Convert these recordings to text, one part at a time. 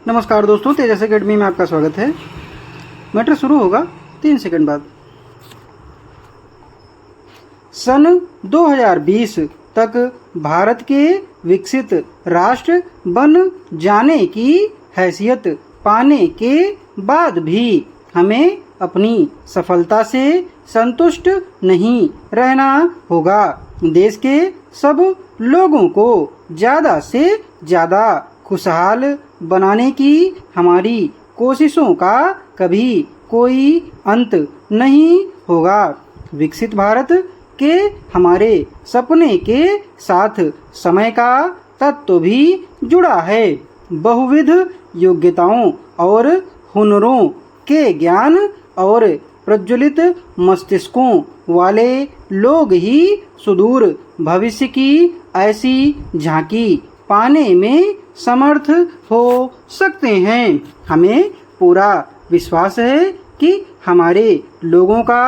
नमस्कार दोस्तों, तेजस एकेडमी में आपका स्वागत है। मैटर शुरू होगा 3 सेकंड बाद। सन 2020 तक भारत के विकसित राष्ट्र बन जाने की हैसियत पाने के बाद भी हमें अपनी सफलता से संतुष्ट नहीं रहना होगा। देश के सब लोगों को ज़्यादा से ज़्यादा खुशहाल बनाने की हमारी कोशिशों का कभी कोई अंत नहीं होगा। विकसित भारत के हमारे सपने के साथ समय का तत्व भी जुड़ा है। बहुविध योग्यताओं और हुनरों के ज्ञान और प्रज्वलित मस्तिष्कों वाले लोग ही सुदूर भविष्य की ऐसी झांकी पाने में समर्थ हो सकते हैं। हमें पूरा विश्वास है कि हमारे लोगों का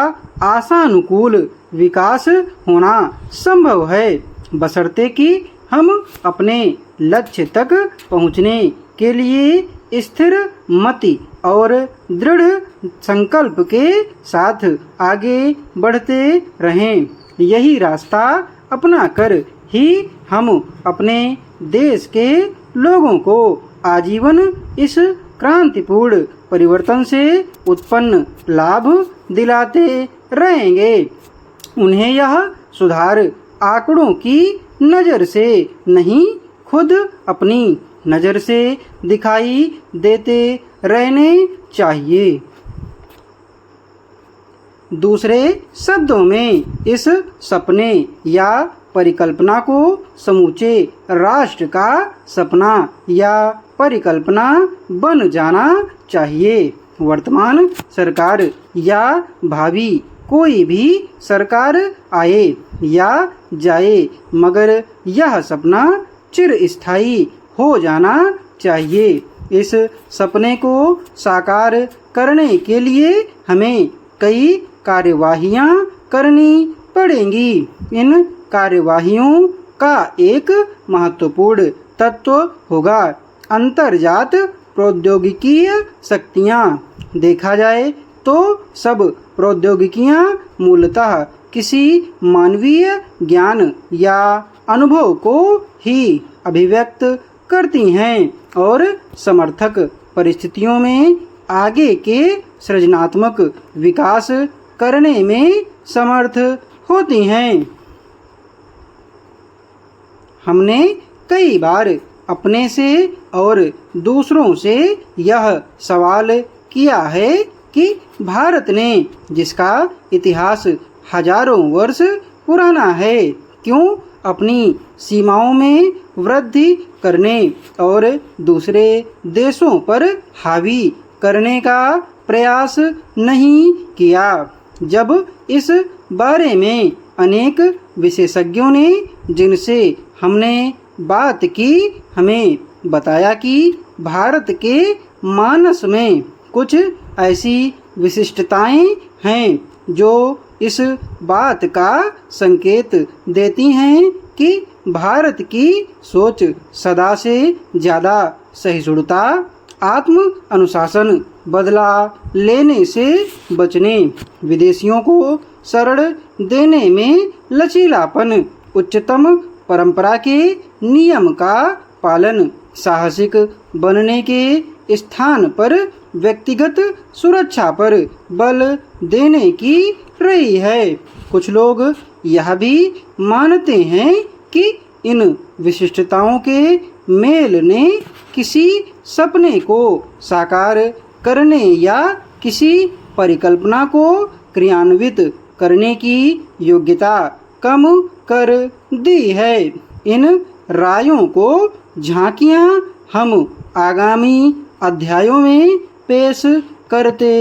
आशानुकूल विकास होना संभव है, बशर्ते कि हम अपने लक्ष्य तक पहुंचने के लिए स्थिर मति और दृढ़ संकल्प के साथ आगे बढ़ते रहें। यही रास्ता अपनाकर ही हम अपने देश के लोगों को आजीवन इस क्रांतिपूर्ण परिवर्तन से उत्पन्न लाभ दिलाते रहेंगे। उन्हें यह सुधार आंकड़ों की नज़र से नहीं, खुद अपनी नज़र से दिखाई देते रहने चाहिए। दूसरे शब्दों में इस सपने या परिकल्पना को समूचे राष्ट्र का सपना या परिकल्पना बन जाना चाहिए। वर्तमान सरकार या भावी कोई भी सरकार आए या जाए, मगर यह सपना चिरस्थायी हो जाना चाहिए। इस सपने को साकार करने के लिए हमें कई कार्यवाहियां करनी पड़ेंगी। इन कार्यवाहियों का एक महत्वपूर्ण तत्व होगा अंतर्जात प्रौद्योगिकीय शक्तियाँ। देखा जाए तो सब प्रौद्योगिकियाँ मूलतः किसी मानवीय ज्ञान या अनुभव को ही अभिव्यक्त करती हैं और समर्थक परिस्थितियों में आगे के सृजनात्मक विकास करने में समर्थ होती हैं। हमने कई बार अपने से और दूसरों से यह सवाल किया है कि भारत ने, जिसका इतिहास हजारों वर्ष पुराना है, क्यों अपनी सीमाओं में वृद्धि करने और दूसरे देशों पर हावी करने का प्रयास नहीं किया। जब इस बारे में अनेक विशेषज्ञों ने, जिनसे हमने बात की, हमें बताया कि भारत के मानस में कुछ ऐसी विशिष्टताएं हैं जो इस बात का संकेत देती हैं कि भारत की सोच सदा से ज़्यादा सहिष्णुता, आत्म अनुशासन, बदला लेने से बचने, विदेशियों को शरण देने में लचीलापन, उच्चतम परंपरा के नियम का पालन, साहसिक बनने के स्थान पर व्यक्तिगत सुरक्षा पर बल देने की रही है। कुछ लोग यह भी मानते हैं कि इन विशिष्टताओं के मेल ने किसी सपने को साकार करने या किसी परिकल्पना को क्रियान्वित करने की योग्यता कम कर दी है। इन रायों को झांकियां हम आगामी अध्यायों में पेश करते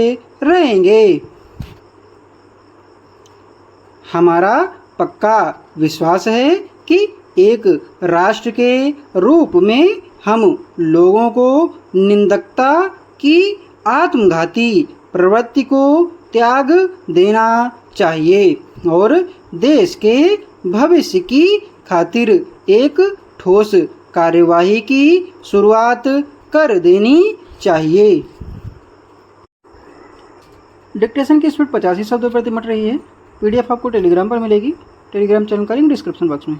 रहेंगे। हमारा पक्का विश्वास है कि एक राष्ट्र के रूप में हम लोगों को निंदकता की आत्मघाती प्रवृत्ति को त्याग देना चाहिए और देश के भविष्य की खातिर एक ठोस कार्यवाही की शुरुआत कर देनी चाहिए। डिक्टेशन की स्पीड 85 शब्दों प्रति मिनट रही है। PDF आपको टेलीग्राम पर मिलेगी। टेलीग्राम चैनल का लिंक डिस्क्रिप्शन बॉक्स में।